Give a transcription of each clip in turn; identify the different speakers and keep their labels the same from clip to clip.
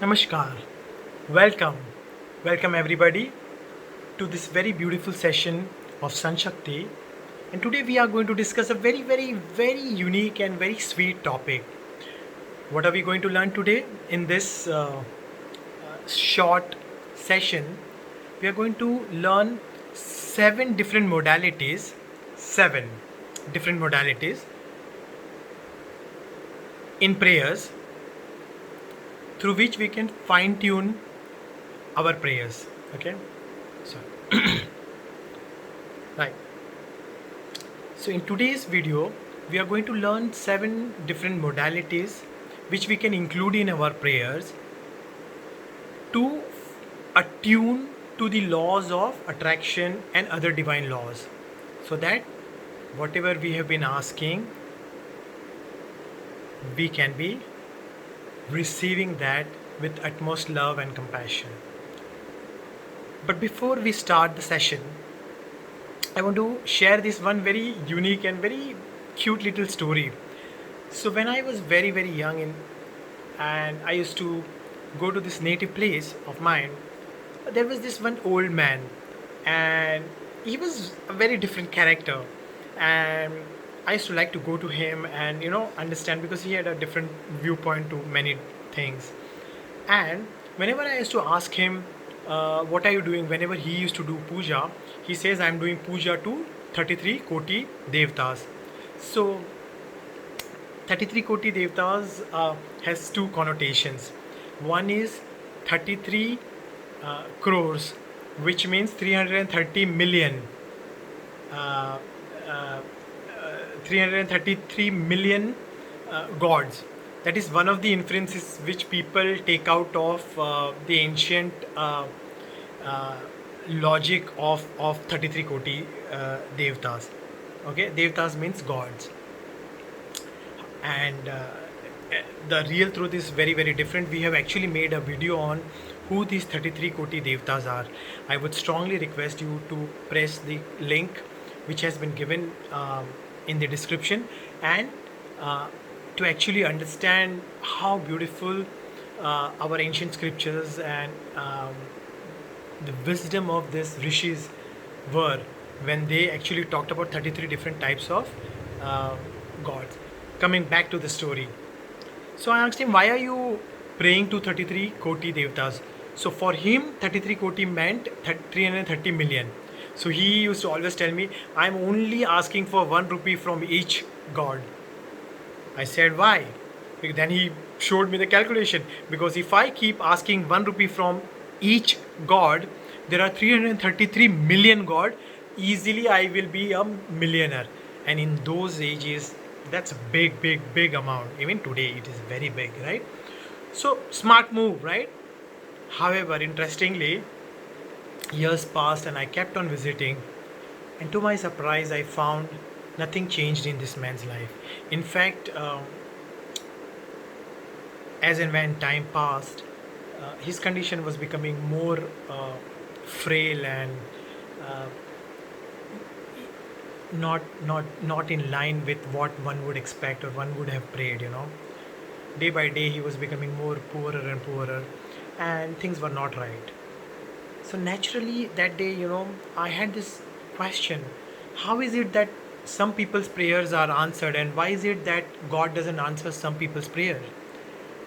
Speaker 1: Namaskar. Welcome. Welcome everybody to this very beautiful session of Sanshakti. And today we are going to discuss a very unique and very sweet topic. What are we going to learn today in this short session? We are going to learn seven different modalities, seven different modalities in prayers through which we can fine tune our prayers. Okay, so right. So in today's video, we are going to learn seven different modalities which we can include in our prayers to attune to the laws of attraction and other divine laws, so that whatever we have been asking, we can be receiving that with utmost love and compassion. But before we start the session, I want to share this one very unique and very cute little story. So when I was very young and I used to go to this native place of mine, there was this one old man, and he was a very different character, and I used to like to go to him and understand, because he had a different viewpoint to many things. And whenever I used to ask him, what are you doing? Whenever he used to do puja, he says, I'm doing puja to 33 Koti Devtas. So 33 Koti Devtas has two connotations. One is 33 crores, which means 330 million. Uh, uh, 333 million gods. That is one of the inferences which people take out of the ancient uh, logic of 33 Koti Devtas. Okay, Devtas means gods. And the real truth is very different. We have actually made a video on who these 33 Koti Devtas are. I would strongly request you to press the link which has been given in the description, and to actually understand how beautiful our ancient scriptures and the wisdom of these rishis were when they actually talked about 33 different types of uh, gods. Coming back to the story, so I asked him, why are you praying to 33 Koti Devtas? So for him, 33 Koti meant 330 million. So he used to always tell me, I'm only asking for 1 rupee from each god. I said, why? Then he showed me the calculation. Because if I keep asking 1 rupee from each god, there are 333 million god. Easily I will be a millionaire. And in those ages, that's a big amount. Even today, it is very big, right? So, smart move, right? However, interestingly, years passed and I kept on visiting, and to my surprise, I found nothing changed in this man's life. In fact, as and when time passed, his condition was becoming more frail and uh, not in line with what one would expect or one would have prayed. Day by day, he was becoming more poorer and poorer, and things were not right. So naturally, that day, I had this question: how is it that some people's prayers are answered, and why is it that God doesn't answer some people's prayer?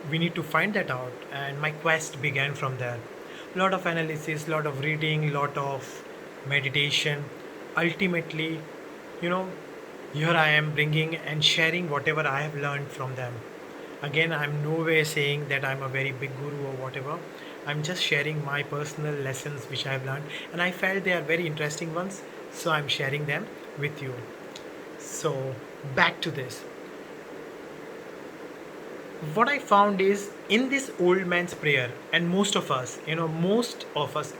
Speaker 1: We need to find that out, and my quest began from there. Lot of analysis, lot of reading, lot of meditation. Ultimately, you know here I am bringing and sharing whatever I have learned from them. Again, I'm no way saying that I'm a very big guru or whatever. I'm just sharing my personal lessons which I've learned, and I felt they are very interesting ones, so I'm sharing them with you. So back to this. What I found is, in this old man's prayer, and most of us,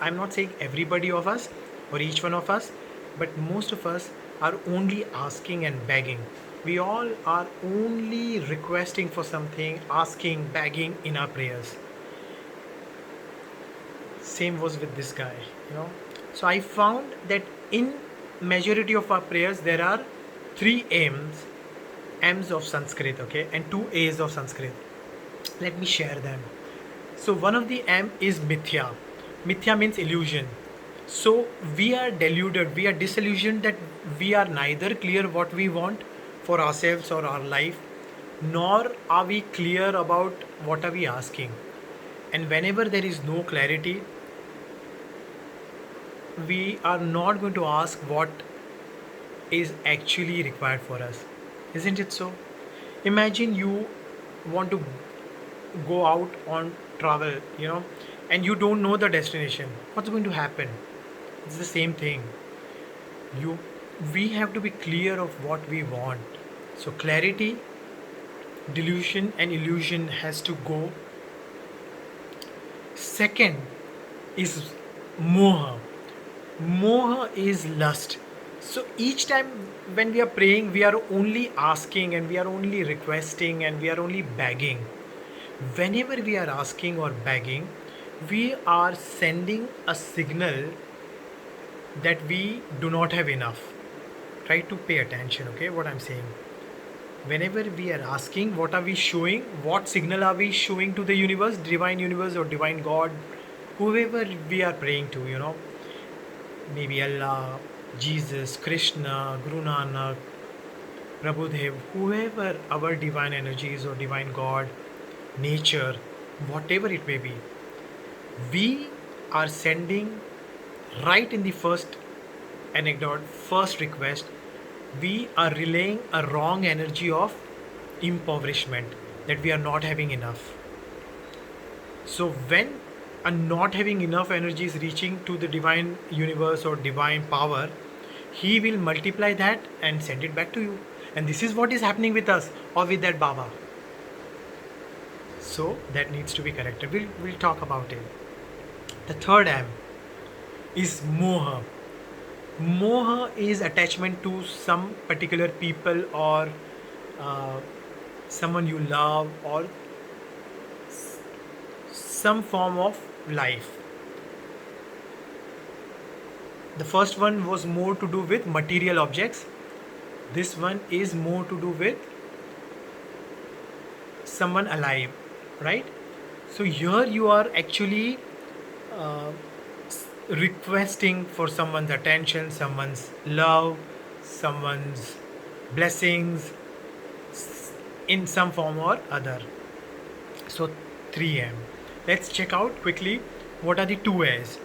Speaker 1: I'm not saying everybody of us or each one of us, but most of us are only asking and begging. We all are only requesting for something, asking, begging in our prayers. Same was with this guy. So I found that in majority of our prayers there are three M's of Sanskrit, okay, and two A's of Sanskrit. Let me share them. So one of the M is mithya. Mithya means illusion. So we are deluded, we are disillusioned that we are neither clear what we want for ourselves or our life, nor are we clear about what are we asking. And whenever there is no clarity, we are not going to ask what is actually required for us. Isn't it so? Imagine you want to go out on travel, and you don't know the destination. What's going to happen? It's the same thing. You We have to be clear of what we want. So clarity, delusion and illusion has to go. Second is moha. Moha is lust. So each time when we are praying, we are only asking and we are only requesting and we are only begging. Whenever we are asking or begging, we are sending a signal that we do not have enough. Try to pay attention, okay, what I'm saying. Whenever we are asking, what are we showing? What signal are we showing to the universe or divine God, whoever we are praying to, maybe Allah, Jesus, Krishna, Guru Nanak, Prabhudev, whoever our divine energies or divine God, nature, whatever it may be, we are sending right in the first anecdote, first request, we are relaying a wrong energy of impoverishment, that we are not having enough. So when a not having enough energy is reaching to the divine universe or divine power, he will multiply that and send it back to you. And this is what is happening with us or with that Baba. So that needs to be corrected. We'll talk about it. The third M is moha. Moha is attachment to some particular people or someone you love or some form of life. The first one was more to do with material objects. This one is more to do with someone alive, right? So here you are actually requesting for someone's attention, someone's love, someone's blessings in some form or other. So 3M. Let's check out quickly what are the two A's.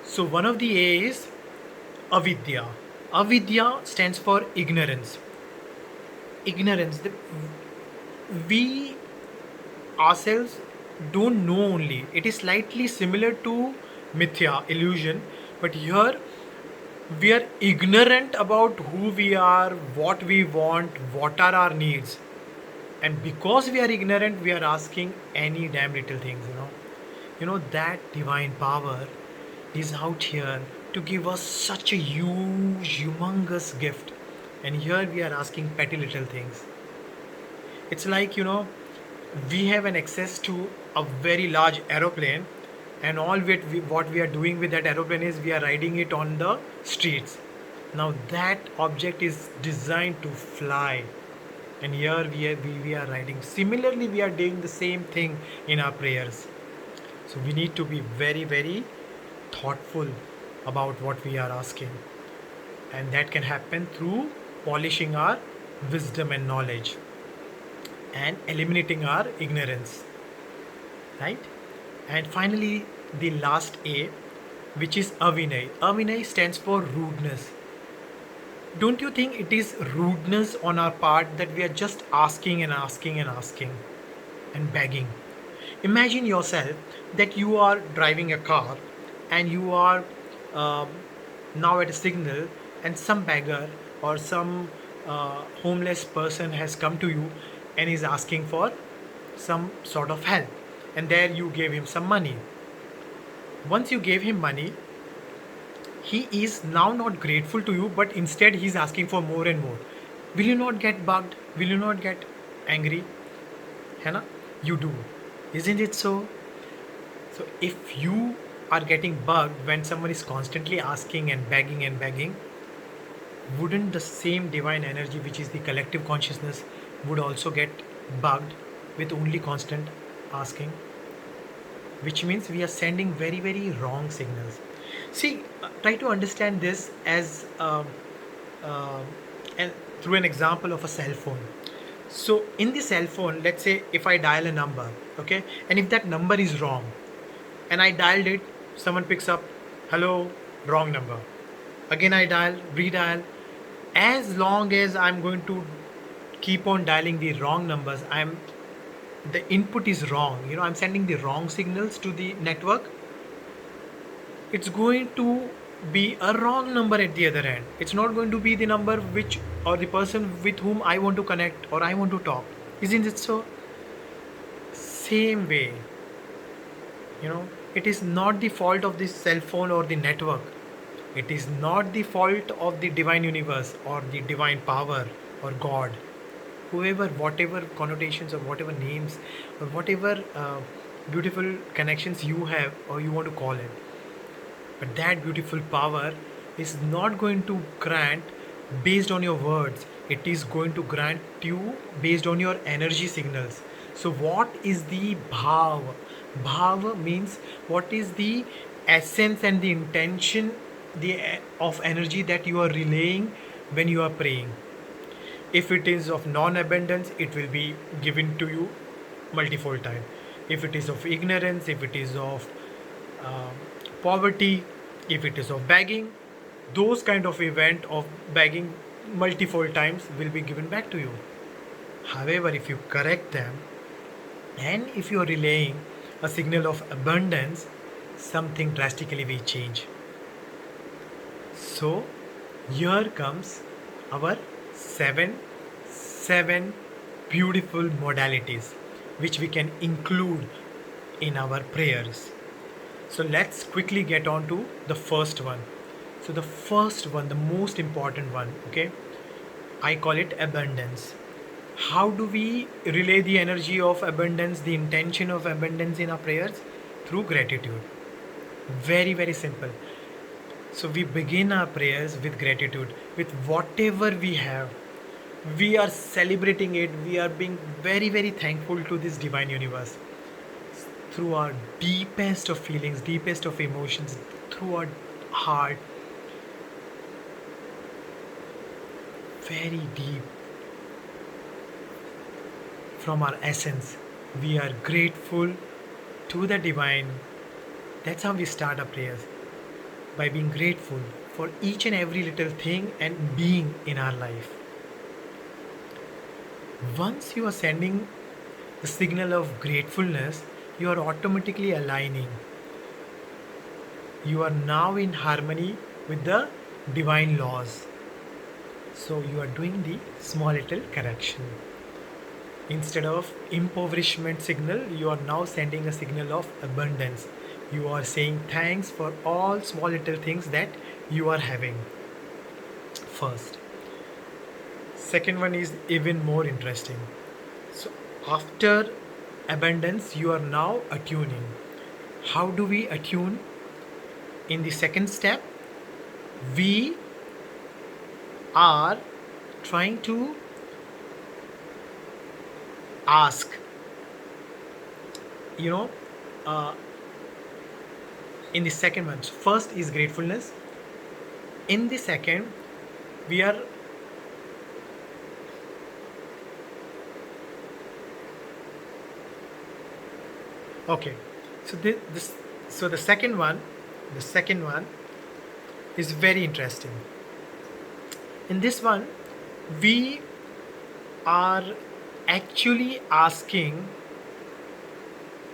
Speaker 1: So one of the A is avidya. Avidya stands for ignorance. Ignorance. We ourselves don't know only. It is slightly similar to mithya, illusion, but here we are ignorant about who we are, what we want, what are our needs. And because we are ignorant, we are asking any damn little things, that divine power is out here to give us such a huge, humongous gift. And here we are asking petty little things. It's like, we have an access to a very large aeroplane, and all what we are doing with that aeroplane is we are riding it on the streets. Now that object is designed to fly, and here we are riding. Similarly, we are doing the same thing in our prayers. So we need to be very, very thoughtful about what we are asking, and that can happen through polishing our wisdom and knowledge and eliminating our ignorance, right? And finally, the last A, which is avinay. Avinay stands for rudeness. Don't you think it is rudeness on our part that we are just asking and asking and asking and begging? Imagine yourself that you are driving a car and you are now at a signal, and some beggar or some homeless person has come to you and is asking for some sort of help, and there you gave him some money. Once you gave him money, he is now not grateful to you, but instead he is asking for more and more. Will you not get bugged? Will you not get angry? Hana? You do. Isn't it so? So if you are getting bugged when someone is constantly asking and begging, wouldn't the same divine energy, which is the collective consciousness, would also get bugged with only constant asking? which means we are sending very, very wrong signals. See, try to understand this as uh, and through an example of a cell phone. So in the cell phone, let's say if I dial a number, okay, and if that number is wrong, and I dialed it, someone picks up, hello, wrong number. Again I dial, redial. As long as I'm going to keep on dialing the wrong numbers, the input is wrong. I'm sending the wrong signals to the network. It's going to be a wrong number at the other end. It's not going to be the number which or the person with whom I want to connect or I want to talk. Isn't it so? Same way, it is not the fault of this cell phone or the network. It is not the fault of the divine universe or the divine power or God. Whoever, whatever connotations or whatever names or whatever beautiful connections you have or you want to call it. But that beautiful power is not going to grant based on your words. It is going to grant you based on your energy signals. So what is the bhav? Bhav means what is the essence and the intention of energy that you are relaying when you are praying. If it is of non-abundance, it will be given to you multifold time. If it is of ignorance, if it is of uh, poverty, if it is of begging, those kind of event of begging multifold times will be given back to you. However, if you correct them and if you are relaying a signal of abundance, something drastically will change. So here comes our seven beautiful modalities which we can include in our prayers. So let's quickly get on to the first one. So the first one, the most important one, okay, I call it abundance. How do we relay the energy of abundance, the intention of abundance in our prayers? Through gratitude. Very, very simple. So we begin our prayers with gratitude, with whatever we have. We are celebrating it. We are being very, very thankful to this divine universe through our deepest of feelings, deepest of emotions, through our heart. Very deep. From our essence, we are grateful to the divine. That's how we start our prayers, by being grateful for each and every little thing and being in our life. Once you are sending the signal of gratefulness, you are automatically aligning. You are now in harmony with the divine laws. So you are doing the small little correction. Instead of impoverishment signal, you are now sending a signal of abundance. You are saying thanks for all small little things that you are having. First. Second one is even more interesting. So after abundance, you are now attuning. How do we attune? In the second step, we are trying to ask, in the second one. So first is gratefulness. In the second, we are okay. So the second one is very interesting. In this one, we are actually asking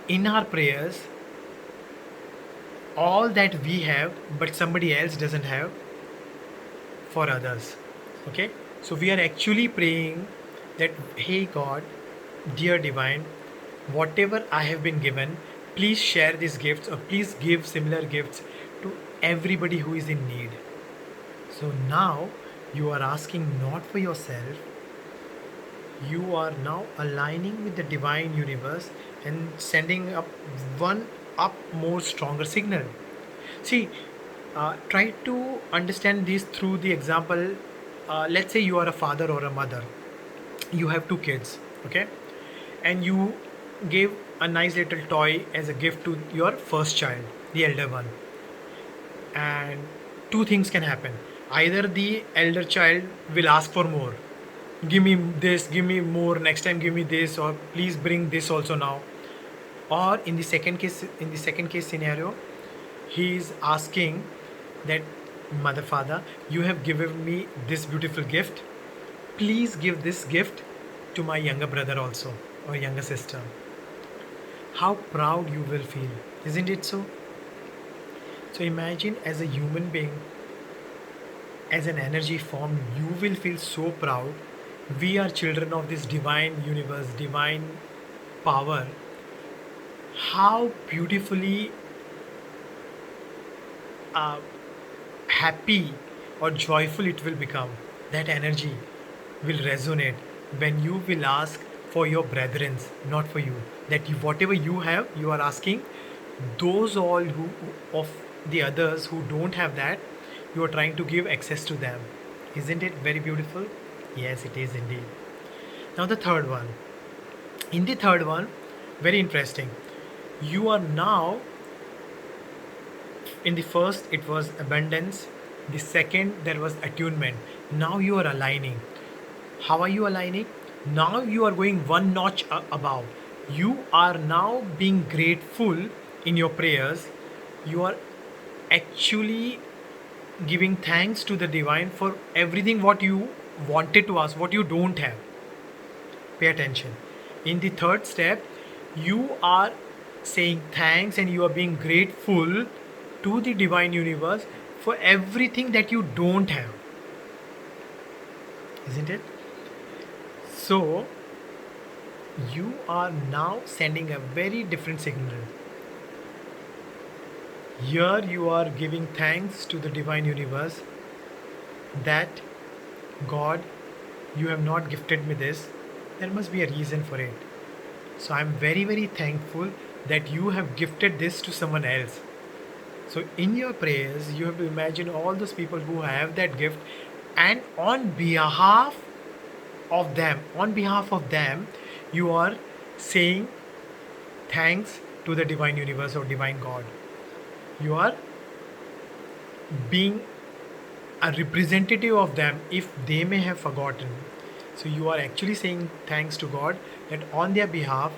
Speaker 1: in our prayers all that we have but somebody else doesn't have for others. Okay, so we are actually praying that, hey God, dear divine, whatever I have been given, please share these gifts or please give similar gifts to everybody who is in need. So now you are asking not for yourself, you are now aligning with the divine universe and sending up more stronger signal. See, try to understand this through the example. Let's say you are a father or a mother, you have two kids, okay, and you gave a nice little toy as a gift to your first child, the elder one, and two things can happen. Either the elder child will ask for more, give me this, give me more next time, give me this, or please bring this also now. Or in the second case scenario, he is asking that, mother, father, you have given me this beautiful gift, please give this gift to my younger brother also, or younger sister. How proud you will feel, isn't it so? So imagine, as a human being, as an energy form, you will feel so proud. We are children of this divine universe, divine power. How beautifully uh, happy or joyful it will become. That energy will resonate when you will ask for your brethrens, not for you. That you, whatever you have, you are asking those all who of the others who don't have that, you are trying to give access to them. Isn't it very beautiful? Yes, it is indeed. Now the third one. In the third one, very interesting. You are now, in the first it was abundance, the second there was attunement. Now you are aligning. How are you aligning? Now you are going one notch above. You are now being grateful in your prayers. You are actually giving thanks to the divine for everything what you wanted to ask, what you don't have. Pay attention. In the third step, you are saying thanks and you are being grateful to the divine universe for everything that you don't have. Isn't it? So, you are now sending a very different signal. Here, you are giving thanks to the divine universe that, God, you have not gifted me this. There must be a reason for it. So, I'm very, very thankful that you have gifted this to someone else. So, in your prayers, you have to imagine all those people who have that gift, and on behalf of them, you are saying thanks to the divine universe or divine God. You are being a representative of them if they may have forgotten. So you are actually saying thanks to God that on their behalf,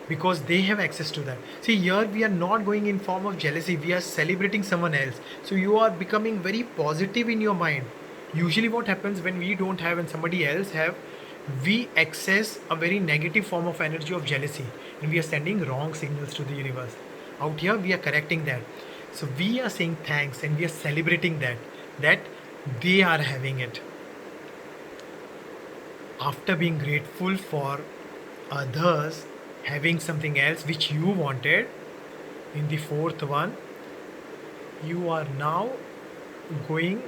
Speaker 1: because they have access to that. See, here we are not going in form of jealousy, we are celebrating someone else. So you are becoming very positive in your mind. Usually what happens when we don't have and somebody else have, we access a very negative form of energy of jealousy, and we are sending wrong signals to the universe. Out here we are correcting that. So we are saying thanks and we are celebrating that they are having it. After being grateful for others having something else which you wanted, in the fourth one, you are now going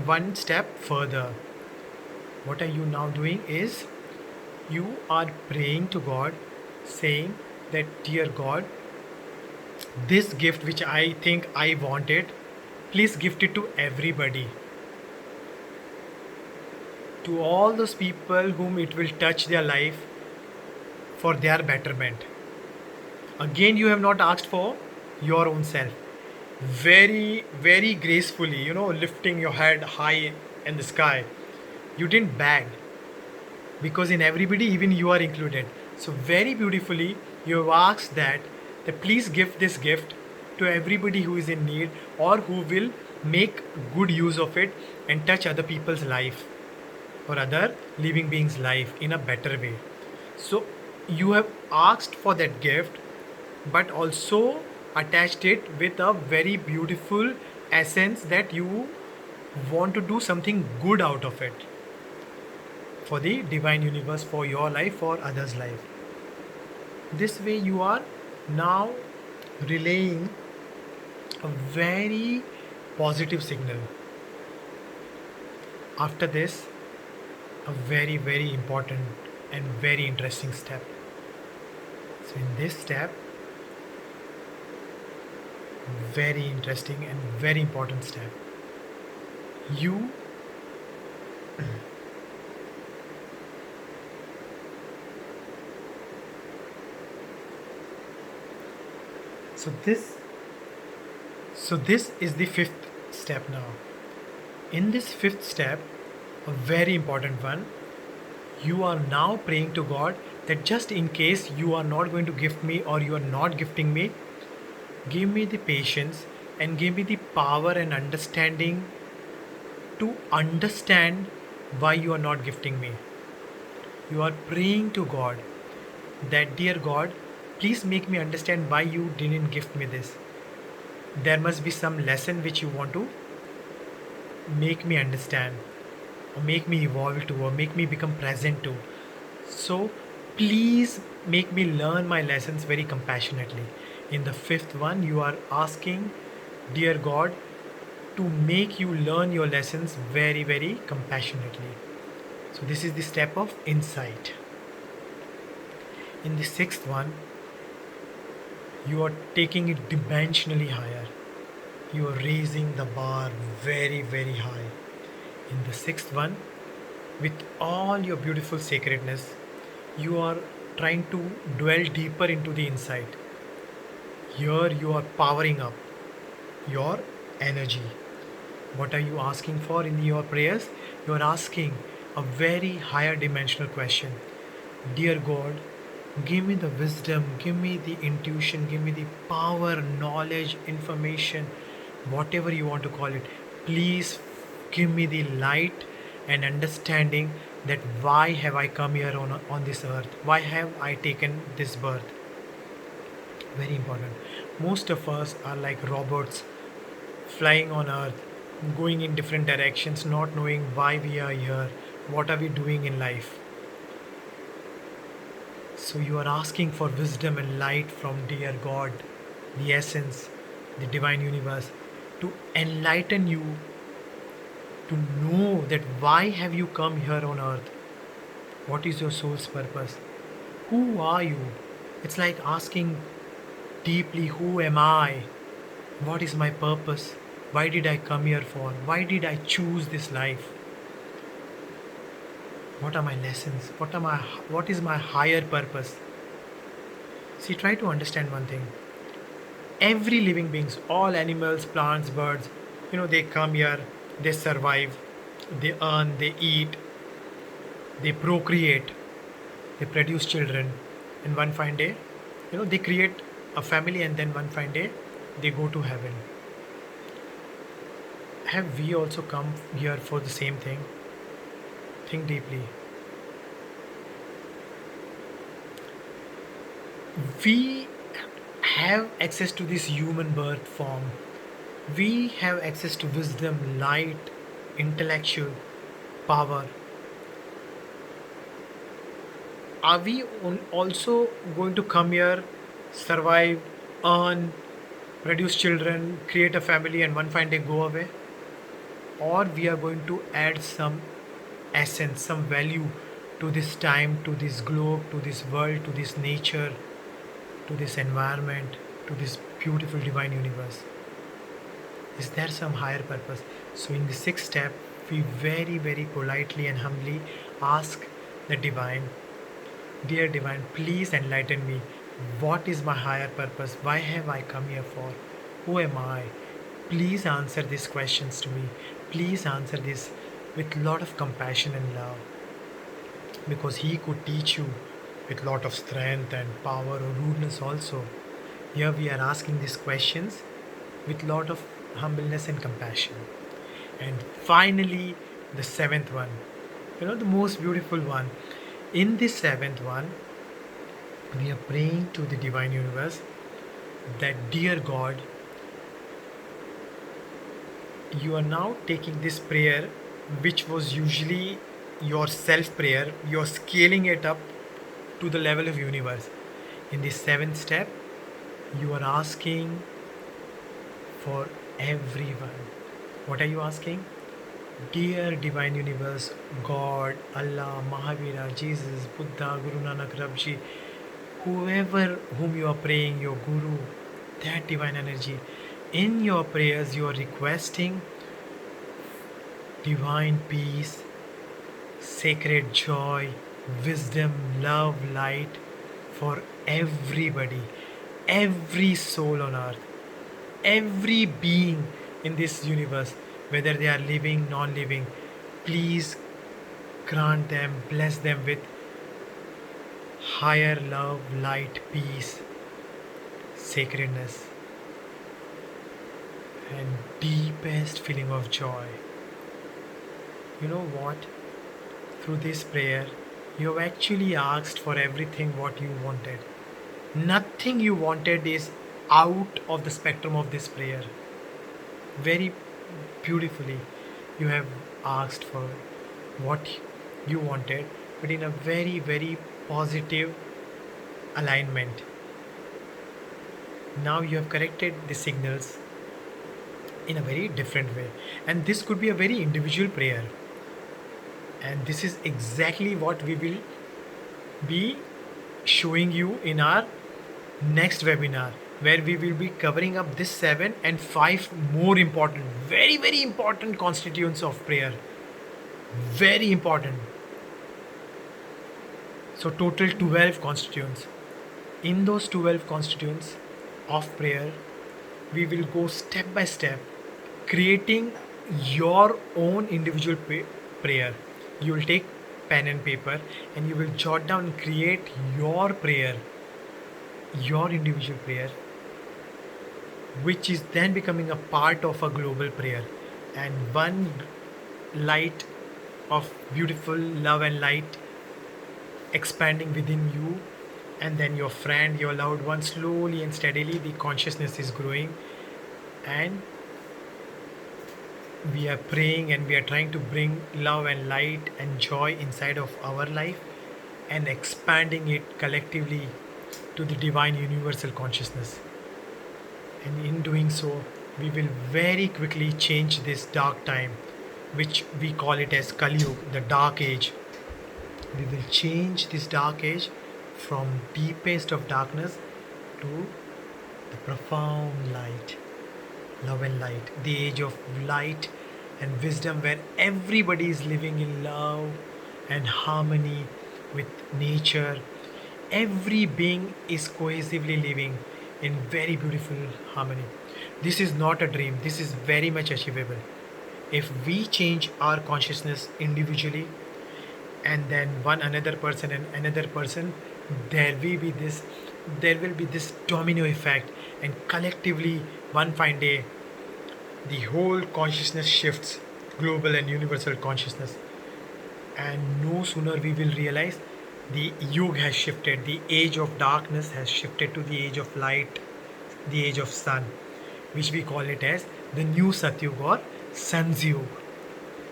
Speaker 1: one step further. What are you now doing is, you are praying to God, saying that, dear God, this gift which I think I wanted, please gift it to everybody. To all those people whom it will touch their life for their betterment. Again, you have not asked for your own self. Very, very gracefully, lifting your head high in the sky. You didn't beg, because in everybody, even you are included. So, very beautifully, you have asked that please give this gift to everybody who is in need or who will make good use of it and touch other people's life or other living beings' life in a better way. So, you have asked for that gift, but also attached it with a very beautiful essence that you want to do something good out of it for the divine universe, for your life, for others' life. This way, you are now relaying a very positive signal. After this, a very, very important and very interesting step. So, in this step, very interesting and very important step, you So this so this is the fifth step now. In this fifth step, a very important one, you are now praying to God that just in case you are not going to gift me or you are not gifting me, give me the patience and give me the power and understanding to understand why you are not gifting me. You are praying to God that, dear God, please make me understand why you didn't gift me this. There must be some lesson which you want to make me understand, or make me evolve to, or make me become present to. So please make me learn my lessons very compassionately. In the fifth one, you are asking, dear God, to make you learn your lessons very, very compassionately. So this is the step of insight. In the sixth one, you are taking it dimensionally higher. You are raising the bar very, very high. In the sixth one, with all your beautiful sacredness, you are trying to dwell deeper into the insight. Here you are powering up your energy. What are you asking for in your prayers? You are asking a very higher dimensional question. Dear God, give me the wisdom, give me the intuition, give me the power, knowledge, information, whatever you want to call it. Please give me the light and understanding that why have I come here on this earth? Why have I taken this birth? Very important. Most of us are like robots flying on earth, going in different directions, not knowing why we are here, what are we doing in life. So you are asking for wisdom and light from dear God, the essence, the divine universe, to enlighten you, to know that why have you come here on earth? What is your soul's purpose? Who are you? It's like asking deeply, who am I? What is my purpose? Why did I come here for? Why did I choose this life? What are my lessons? What is my higher purpose? See, try to understand one thing. Every living beings, all animals, plants, birds, they come here, they survive, they earn, they eat, they procreate, they produce children, and one fine day, they create a family, and then one fine day, they go to heaven. Have we also come here for the same thing? Think deeply. We have access to this human birth form. We have access to wisdom, light, intellectual power. Are we also going to come here, survive, earn, produce children, create a family, and one fine day go away? Or we are going to add some essence, some value to this time, to this globe, to this world, to this nature, to this environment, to this beautiful divine universe? Is there some higher purpose? So, in the sixth step, we very, very politely and humbly ask the divine, dear divine, please enlighten me. What is my higher purpose? Why have I come here for? Who am I? Please answer these questions to me. Please answer this with lot of compassion and love, because he could teach you with lot of strength and power or rudeness also. Here we are asking these questions with lot of humbleness and compassion. And finally, the seventh one, the most beautiful one. In this seventh one, we are praying to the divine universe that, dear God, you are now taking this prayer, which was usually your self prayer, you're scaling it up to the level of universe. In the seventh step, you are asking for everyone. What are you asking? Dear divine universe, God, Allah, Mahavira, Jesus, Buddha, Guru Nanak, Rabji, whoever whom you are praying, your guru, that divine energy, in your prayers you are requesting divine peace, sacred joy, wisdom, love, light for everybody. every soul on earth, every being in this universe, whether they are living, non living. Please grant them, bless them with higher love, light, peace, sacredness, and deepest feeling of joy. You know what? Through this prayer, you have actually asked for everything what you wanted. Nothing you wanted is out of the spectrum of this prayer. Very beautifully, you have asked for what you wanted, but in a very, very positive alignment. Now you have corrected the signals in a very different way, and this could be a very individual prayer, and this is exactly what we will be showing you in our next webinar, where we will be covering up this 7 and 5 more important, very, very important constituents of prayer. Very important. So total 12 constituents. In those 12 constituents of prayer, we will go step by step, creating your own individual prayer. You will take pen and paper and you will jot down and create your prayer, your individual prayer, which is then becoming a part of a global prayer. And one light of beautiful love and light expanding within you, and then your friend, your loved one, slowly and steadily the consciousness is growing, and we are praying and we are trying to bring love and light and joy inside of our life and expanding it collectively to the divine universal consciousness. And in doing so, we will very quickly change this dark time, which we call it as Kali Yuga, the dark age. We will change this dark age from deepest of darkness to the profound light, love and light, the age of light and wisdom, where everybody is living in love and harmony with nature. Every being is cohesively living in very beautiful harmony. This is not a dream, this is very much achievable. If we change our consciousness individually, and then one another person and another person, there will be this domino effect, and collectively one fine day the whole consciousness shifts, global and universal consciousness. And no sooner we will realize the yuga has shifted, the age of darkness has shifted to the age of light, the age of sun, which we call it as the new Satyuga or Sun's Yuga.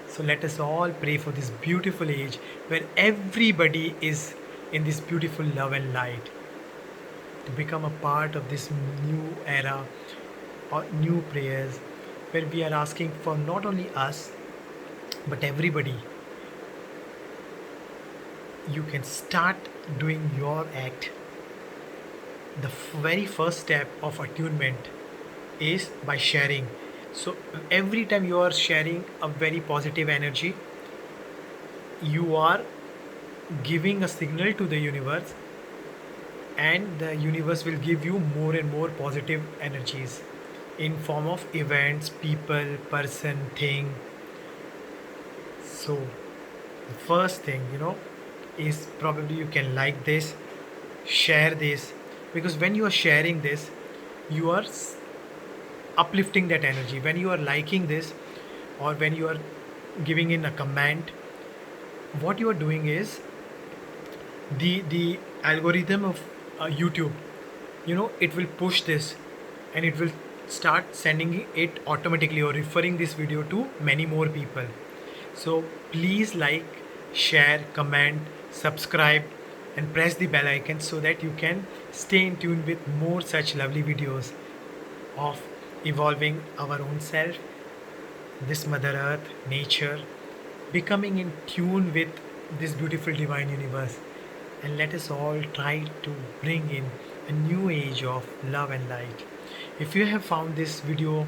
Speaker 1: So let us all pray for this beautiful age where everybody is in this beautiful love and light, to become a part of this new era or new prayers, where we are asking for not only us but everybody. You can start doing your act. The very first step of attunement is by sharing. So every time you are sharing a very positive energy, you are giving a signal to the universe, and the universe will give you more and more positive energies in form of events, people, person, thing. So the first thing, is probably you can like this, share this, because when you are sharing this, you are uplifting that energy. When you are liking this, or when you are giving in a comment, what you are doing is the algorithm of YouTube, it will push this, and it will start sending it automatically or referring this video to many more people. So please like, share, comment, subscribe, and press the bell icon so that you can stay in tune with more such lovely videos of evolving our own self, this Mother Earth, nature, becoming in tune with this beautiful divine universe. And let us all try to bring in a new age of love and light. If you have found this video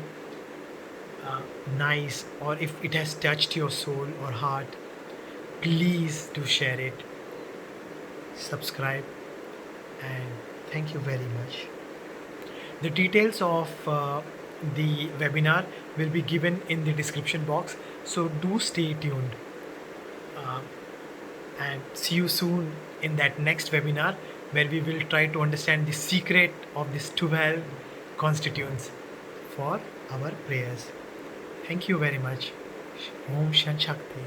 Speaker 1: nice, or if it has touched your soul or heart, please do share it, subscribe, and thank you very much. The details of the webinar will be given in the description box, so do stay tuned. And see you soon in that next webinar, where we will try to understand the secret of these 12 constituents for our prayers. Thank you very much. Om Shan Shakti.